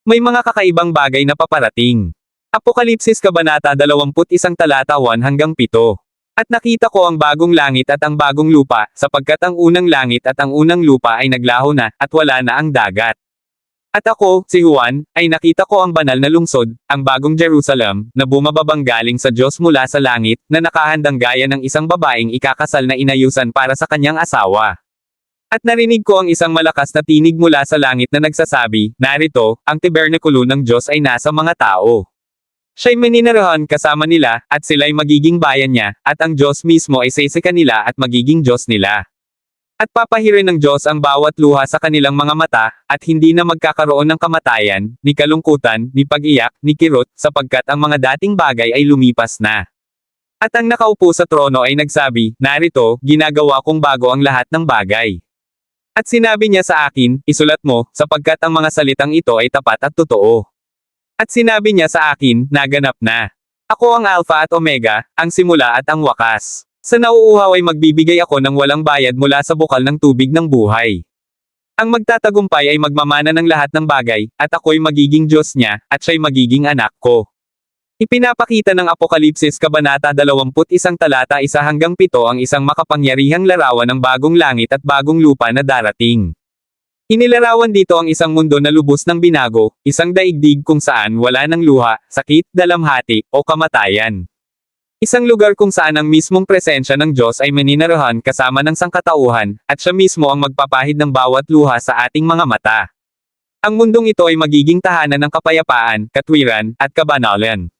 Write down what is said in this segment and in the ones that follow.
May mga kakaibang bagay na paparating. Apokalipsis Kabanata 21 talata 1 hanggang 7. At nakita ko ang bagong langit at ang bagong lupa, sapagkat ang unang langit at ang unang lupa ay naglaho na, at wala na ang dagat. At ako, si Juan, ay nakita ko ang banal na lungsod, ang bagong Jerusalem, na bumababang galing sa Diyos mula sa langit, na nakahandang gaya ng isang babaeng ikakasal na inayusan para sa kanyang asawa. At narinig ko ang isang malakas na tinig mula sa langit na nagsasabi, narito, ang tabernakulo ng Diyos ay nasa mga tao. Siya'y maninirahan kasama nila, at sila'y magiging bayan niya, at ang Diyos mismo ay sa kanila at magiging Diyos nila. At papahirin ng Diyos ang bawat luha sa kanilang mga mata, at hindi na magkakaroon ng kamatayan, ni kalungkutan, ni pag-iyak, ni kirot, sapagkat ang mga dating bagay ay lumipas na. At ang nakaupo sa trono ay nagsabi, narito, ginagawa kong bago ang lahat ng bagay. At sinabi niya sa akin, isulat mo, sapagkat ang mga salitang ito ay tapat at totoo. At sinabi niya sa akin, naganap na. Ako ang Alpha at Omega, ang simula at ang wakas. Sa nauuhaw ay magbibigay ako ng walang bayad mula sa bukal ng tubig ng buhay. Ang magtatagumpay ay magmamana ng lahat ng bagay, at ako'y magiging Diyos niya, at siya'y magiging anak ko. Ipinapakita ng Apokalipsis Kabanata 21 talata 1 hanggang 7 ang isang makapangyarihang larawan ng bagong langit at bagong lupa na darating. Inilarawan dito ang isang mundo na lubos ng binago, isang daigdig kung saan wala ng luha, sakit, dalamhati, o kamatayan. Isang lugar kung saan ang mismong presensya ng Diyos ay maninirahan kasama ng sangkatauhan, at siya mismo ang magpapahid ng bawat luha sa ating mga mata. Ang mundong ito ay magiging tahanan ng kapayapaan, katwiran, at kabanalan.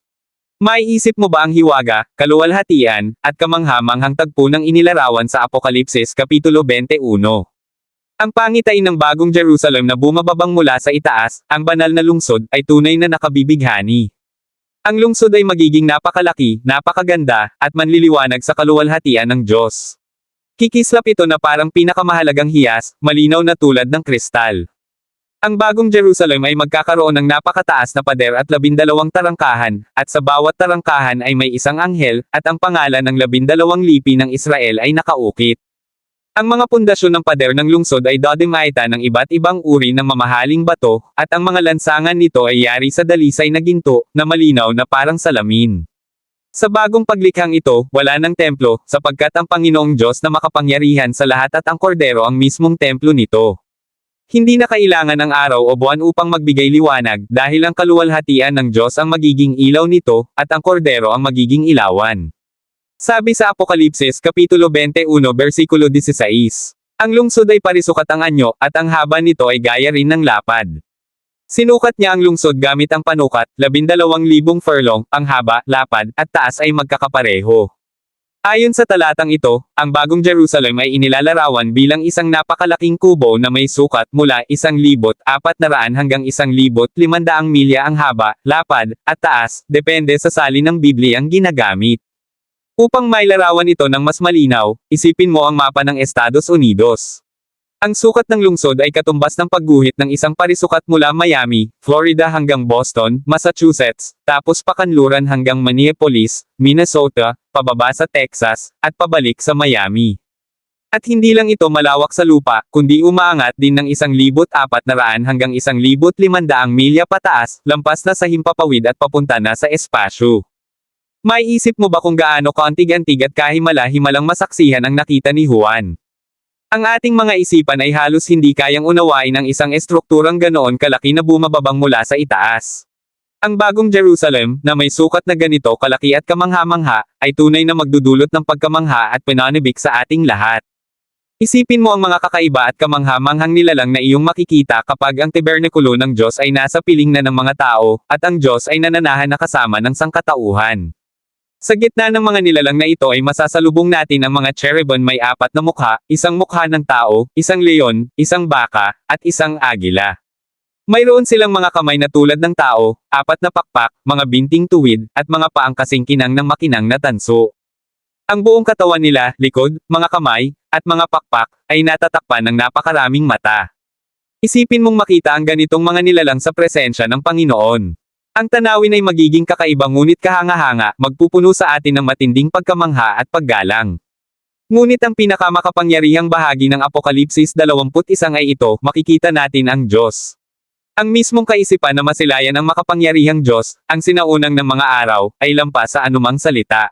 Maiisip mo ba ang hiwaga, kaluwalhatian, at kamangha-manghang tagpo ng inilarawan sa Apokalipsis Kapitulo 21? Ang pangitain ng bagong Jerusalem na bumababang mula sa itaas, ang banal na lungsod, ay tunay na nakabibighani. Ang lungsod ay magiging napakalaki, napakaganda, at manliliwanag sa kaluwalhatian ng Diyos. Kikislap ito na parang pinakamahalagang hiyas, malinaw na tulad ng kristal. Ang bagong Jerusalem ay magkakaroon ng napakataas na pader at 12 tarangkahan, at sa bawat tarangkahan ay may isang anghel, at ang pangalan ng 12 lipi ng Israel ay nakaukit. Ang mga pundasyon ng pader ng lungsod ay dodimaitan ng iba't ibang uri ng mamahaling bato, at ang mga lansangan nito ay yari sa dalisay na ginto, na malinaw na parang salamin. Sa bagong paglikhang ito, wala ng templo, sapagkat ang Panginoong Diyos na makapangyarihan sa lahat at ang kordero ang mismong templo nito. Hindi na kailangan ng araw o buwan upang magbigay liwanag, dahil ang kaluwalhatian ng Diyos ang magiging ilaw nito, at ang kordero ang magiging ilawan. Sabi sa Apokalipsis Kapitulo 21 versikulo 16. Ang lungsod ay parisukat ang anyo, at ang haba nito ay gaya rin ng lapad. Sinukat niya ang lungsod gamit ang panukat, 12,000 furlong, ang haba, lapad, at taas ay magkakapareho. Ayon sa talatang ito, ang bagong Jerusalem ay inilalarawan bilang isang napakalaking kubo na may sukat mula 1,400 hanggang 1,500 milya ang haba, lapad, at taas, depende sa salin ng Bibliyang ginagamit. Upang mailarawan ito ng mas malinaw, isipin mo ang mapa ng Estados Unidos. Ang sukat ng lungsod ay katumbas ng pagguhit ng isang parisukat mula Miami, Florida hanggang Boston, Massachusetts, tapos pakanluran hanggang Minneapolis, Minnesota, pababa sa Texas, at pabalik sa Miami. At hindi lang ito malawak sa lupa, kundi umaangat din ng 1,400 hanggang 1,500 milya pataas, lampas na sa himpapawid at papunta na sa espasyo. Maiisip mo ba kung gaano kaantig-antig at kahimala-himalang masaksihan ang nakita ni Juan? Ang ating mga isipan ay halos hindi kayang unawain ang isang estrukturang ganoon kalaki na bumababang mula sa itaas. Ang bagong Jerusalem, na may sukat na ganito kalaki at kamangha-mangha, ay tunay na magdudulot ng pagkamangha at pananibik sa ating lahat. Isipin mo ang mga kakaiba at kamangha-manghang nilalang na iyong makikita kapag ang tabernakulo ng Diyos ay nasa piling na ng mga tao, at ang Diyos ay nananahan na kasama ng sangkatauhan. Sa gitna ng mga nilalang na ito ay masasalubong natin ang mga cherubim may 4 na mukha, isang mukha ng tao, isang leon, isang baka, at isang agila. Mayroon silang mga kamay na tulad ng tao, 4 na pakpak, mga binting tuwid, at mga paang kasing kinang ng makinang na tanso. Ang buong katawan nila, likod, mga kamay, at mga pakpak, ay natatakpan ng napakaraming mata. Isipin mong makita ang ganitong mga nilalang sa presensya ng Panginoon. Ang tanawin ay magiging kakaiba ngunit kahanga-hanga, magpupuno sa atin ng matinding pagkamangha at paggalang. Ngunit ang pinakamakapangyarihang bahagi ng Apokalipsis 21 ay ito, makikita natin ang Diyos. Ang mismong kaisipan na masilayan ang makapangyarihang Diyos, ang sinaunang ng mga araw, ay lampas sa anumang salita.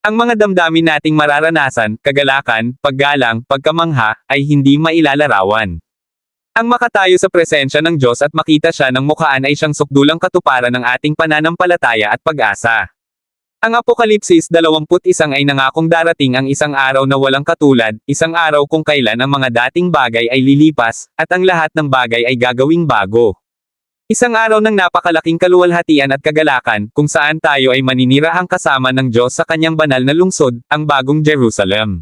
Ang mga damdamin nating mararanasan, kagalakan, paggalang, pagkamangha, ay hindi mailalarawan. Ang makatayo sa presensya ng Diyos at makita siya ng mukhaan ay siyang sukdulang katuparan ng ating pananampalataya at pag-asa. Ang Apokalipsis 21 ay nangakong darating ang isang araw na walang katulad, isang araw kung kailan ang mga dating bagay ay lilipas, at ang lahat ng bagay ay gagawing bago. Isang araw ng napakalaking kaluwalhatian at kagalakan, kung saan tayo ay maninirahang kasama ng Diyos sa kanyang banal na lungsod, ang bagong Jerusalem.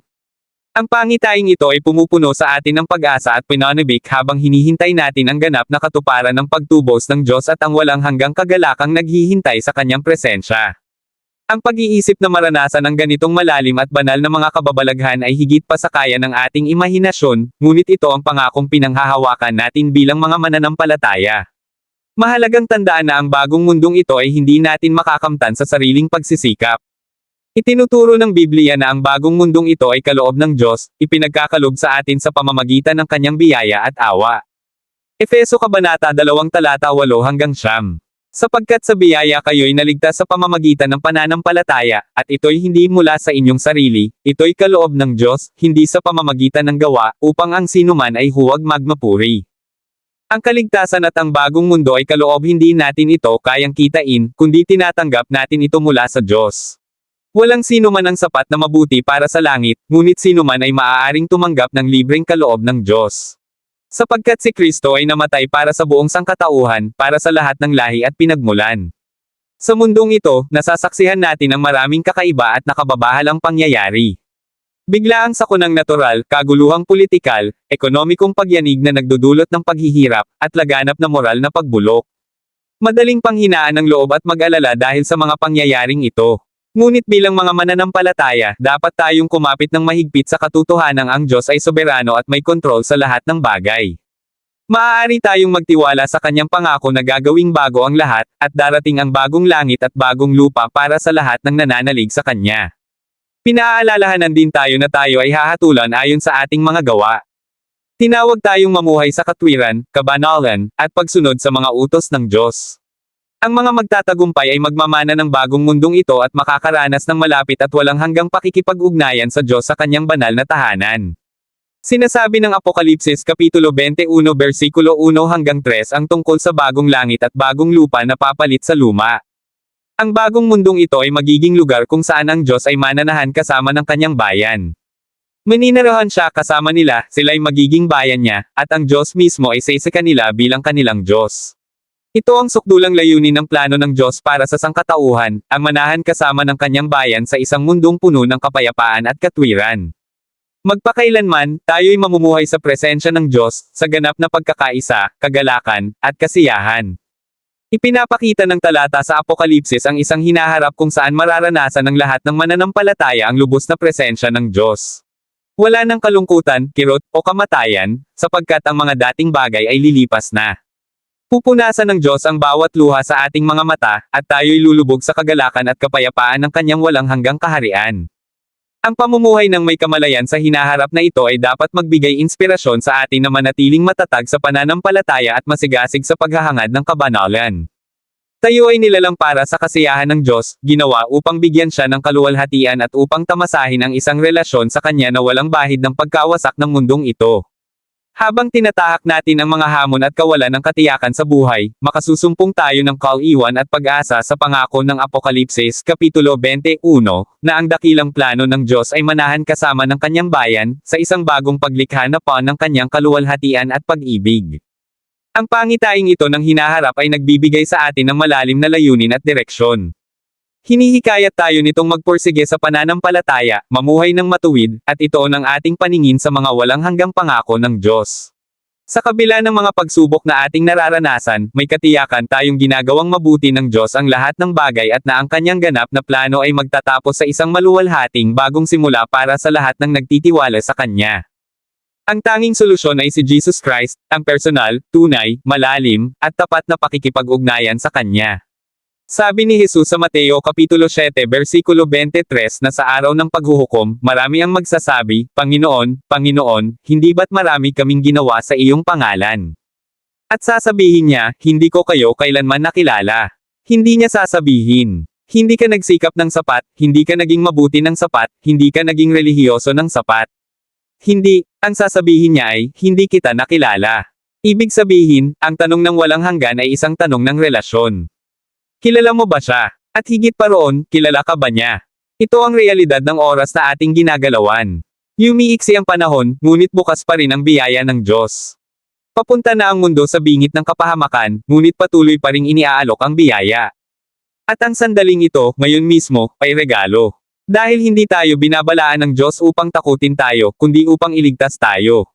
Ang pangitaing ito ay pumupuno sa atin ng pag-asa at pinanibik habang hinihintay natin ang ganap na katuparan ng pagtubos ng Diyos at ang walang hanggang kagalakang naghihintay sa kanyang presensya. Ang pag-iisip na maranasan ang ganitong malalim at banal na mga kababalaghan ay higit pa sa kaya ng ating imahinasyon, ngunit ito ang pangakong pinanghahawakan natin bilang mga mananampalataya. Mahalagang tandaan na ang bagong mundong ito ay hindi natin makakamtan sa sariling pagsisikap. Itinuturo ng Biblia na ang bagong mundong ito ay kaloob ng Diyos, ipinagkakalob sa atin sa pamamagitan ng kanyang biyaya at awa. Efeso Kabanata 2:8-9. Sapagkat sa biyaya kayo'y naligtas sa pamamagitan ng pananampalataya, at ito'y hindi mula sa inyong sarili, ito'y kaloob ng Diyos, hindi sa pamamagitan ng gawa, upang ang sinuman ay huwag magmapuri. Ang kaligtasan at ang bagong mundo ay kaloob, hindi natin ito kayang kitain, kundi tinatanggap natin ito mula sa Diyos. Walang sino man ang sapat na mabuti para sa langit, ngunit sino man ay maaaring tumanggap ng libreng kaloob ng Diyos. Sapagkat si Kristo ay namatay para sa buong sangkatauhan, para sa lahat ng lahi at pinagmulan. Sa mundong ito, nasasaksihan natin ang maraming kakaiba at nakababahalang pangyayari. Biglaang sakunang natural, kaguluhang politikal, ekonomikong pagyanig na nagdudulot ng paghihirap, at laganap na moral na pagbulok. Madaling panghinaan ng loob at mag-alala dahil sa mga pangyayaring ito. Ngunit bilang mga mananampalataya, dapat tayong kumapit ng mahigpit sa katotohanang ang Diyos ay soberano at may kontrol sa lahat ng bagay. Maaari tayong magtiwala sa kanyang pangako na gagawing bago ang lahat, at darating ang bagong langit at bagong lupa para sa lahat ng nananalig sa kanya. Pinaalalahanan din tayo na tayo ay hahatulan ayon sa ating mga gawa. Tinawag tayong mamuhay sa katwiran, kabanalan, at pagsunod sa mga utos ng Diyos. Ang mga magtatagumpay ay magmamana ng bagong mundong ito at makakaranas ng malapit at walang hanggang pakikipag-ugnayan sa Diyos sa kanyang banal na tahanan. Sinasabi ng Apokalipsis Kapitulo 21:1-3 ang tungkol sa bagong langit at bagong lupa na papalit sa luma. Ang bagong mundong ito ay magiging lugar kung saan ang Diyos ay mananahan kasama ng kanyang bayan. Maninirahan siya kasama nila, sila'y magiging bayan niya, at ang Diyos mismo ay sa kanila bilang kanilang Diyos. Ito ang sukdulang layunin ng plano ng Diyos para sa sangkatauhan, ang manahan kasama ng kanyang bayan sa isang mundong puno ng kapayapaan at katwiran. Magpakailanman, tayo'y mamumuhay sa presensya ng Diyos, sa ganap na pagkakaisa, kagalakan, at kasiyahan. Ipinapakita ng talata sa Apokalipsis ang isang hinaharap kung saan mararanasan ng lahat ng mananampalataya ang lubos na presensya ng Diyos. Wala ng kalungkutan, kirot, o kamatayan, sapagkat ang mga dating bagay ay lilipas na. Pupunasan ng Diyos ang bawat luha sa ating mga mata, at tayo'y lulubog sa kagalakan at kapayapaan ng kanyang walang hanggang kaharian. Ang pamumuhay ng may kamalayan sa hinaharap na ito ay dapat magbigay inspirasyon sa atin na manatiling matatag sa pananampalataya at masigasig sa paghahangad ng kabanalan. Tayo ay nilalang para sa kasiyahan ng Diyos, ginawa upang bigyan siya ng kaluwalhatian at upang tamasahin ang isang relasyon sa kanya na walang bahid ng pagkawasak ng mundong ito. Habang tinatahak natin ang mga hamon at kawalan ng katiyakan sa buhay, makasusumpong tayo ng kaaliwan at pag-asa sa pangako ng Apokalipsis Kapitulo 21, na ang dakilang plano ng Diyos ay manahan kasama ng kanyang bayan, sa isang bagong paglikha na pa ng kanyang kaluwalhatian at pag-ibig. Ang pangitaing ito ng hinaharap ay nagbibigay sa atin ng malalim na layunin at direksyon. Hinihikayat tayo nitong magpursige sa pananampalataya, mamuhay ng matuwid, at itoon ang ating paningin sa mga walang hanggang pangako ng Diyos. Sa kabila ng mga pagsubok na ating nararanasan, may katiyakan tayong ginagawang mabuti ng Diyos ang lahat ng bagay at na ang kanyang ganap na plano ay magtatapos sa isang maluwalhating bagong simula para sa lahat ng nagtitiwala sa Kanya. Ang tanging solusyon ay si Jesus Christ, ang personal, tunay, malalim, at tapat na pakikipag-ugnayan sa Kanya. Sabi ni Jesus sa Mateo Kapitulo 7 versikulo 23 na sa araw ng paghuhukom, marami ang magsasabi, Panginoon, Panginoon, hindi ba't marami kaming ginawa sa iyong pangalan? At sasabihin niya, hindi ko kayo kailanman nakilala. Hindi niya sasabihin, hindi ka nagsikap ng sapat, hindi ka naging mabuti ng sapat, hindi ka naging relihiyoso ng sapat. Hindi, ang sasabihin niya ay, hindi kita nakilala. Ibig sabihin, ang tanong ng walang hanggan ay isang tanong ng relasyon. Kilala mo ba siya? At higit pa roon, kilala ka ba niya? Ito ang realidad ng oras na ating ginagalawan. Umiiksi ang panahon, ngunit bukas pa rin ang biyaya ng Diyos. Papunta na ang mundo sa bingit ng kapahamakan, ngunit patuloy pa ring iniaalok ang biyaya. At ang sandaling ito, ngayon mismo, ay regalo. Dahil hindi tayo binabalaan ng Diyos upang takutin tayo, kundi upang iligtas tayo.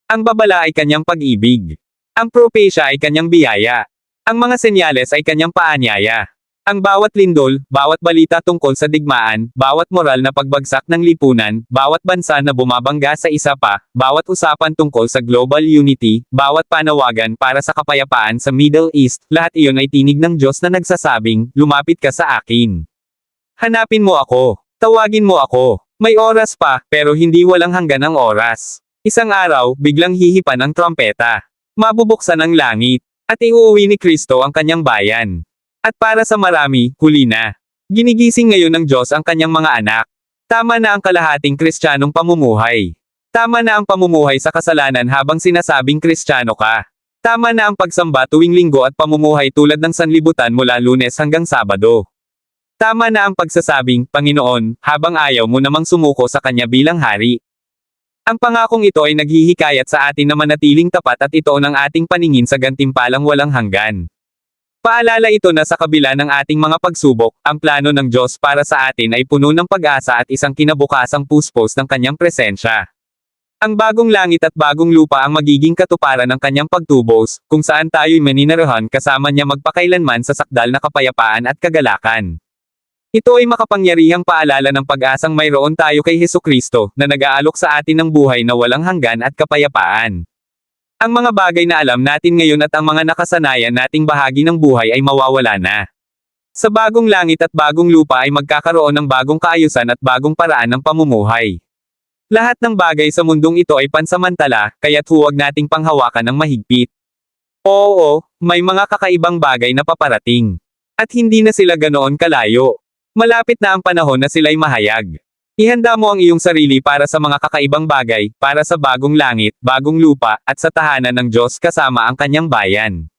Ang babala ay kanyang pag-ibig. Ang propesya ay kanyang biyaya. Ang mga senyales ay kanyang paanyaya. Ang bawat lindol, bawat balita tungkol sa digmaan, bawat moral na pagbagsak ng lipunan, bawat bansa na bumabangga sa isa pa, bawat usapan tungkol sa global unity, bawat panawagan para sa kapayapaan sa Middle East, lahat iyon ay tinig ng Diyos na nagsasabing, lumapit ka sa akin. Hanapin mo ako. Tawagin mo ako. May oras pa, pero hindi walang hanggan ang oras. Isang araw, biglang hihipan ang trompeta. Mabubuksan ang langit. At iuuwi ni Kristo ang kanyang bayan. At para sa marami, huli na. Ginigising ngayon ng Diyos ang kanyang mga anak. Tama na ang kalahating Kristiyanong pamumuhay. Tama na ang pamumuhay sa kasalanan habang sinasabing Kristiyano ka. Tama na ang pagsamba tuwing linggo at pamumuhay tulad ng sanlibutan mula Lunes hanggang Sabado. Tama na ang pagsasabing, Panginoon, habang ayaw mo namang sumuko sa Kanya bilang hari. Ang pangakong ito ay naghihikayat sa atin na manatiling tapat at ito ng ating paningin sa gantimpalang walang hanggan. Paalala ito na sa kabila ng ating mga pagsubok, ang plano ng Diyos para sa atin ay puno ng pag-asa at isang kinabukasang puspos ng kanyang presensya. Ang bagong langit at bagong lupa ang magiging katuparan ng kanyang pagtubos, kung saan tayo'y maninirahan kasama niya magpakailanman sa sakdal na kapayapaan at kagalakan. Ito ay makapangyarihang paalala ng pag-asang mayroon tayo kay Hesukristo, na nag-aalok sa atin ng buhay na walang hanggan at kapayapaan. Ang mga bagay na alam natin ngayon at ang mga nakasanayan nating bahagi ng buhay ay mawawala na. Sa bagong langit at bagong lupa ay magkakaroon ng bagong kaayusan at bagong paraan ng pamumuhay. Lahat ng bagay sa mundong ito ay pansamantala, kaya't huwag nating panghawakan ng mahigpit. Oo, may mga kakaibang bagay na paparating. At hindi na sila ganoon kalayo. Malapit na ang panahon na sila'y mahayag. Ihanda mo ang iyong sarili para sa mga kakaibang bagay, para sa bagong langit, bagong lupa, at sa tahanan ng Diyos kasama ang kanyang bayan.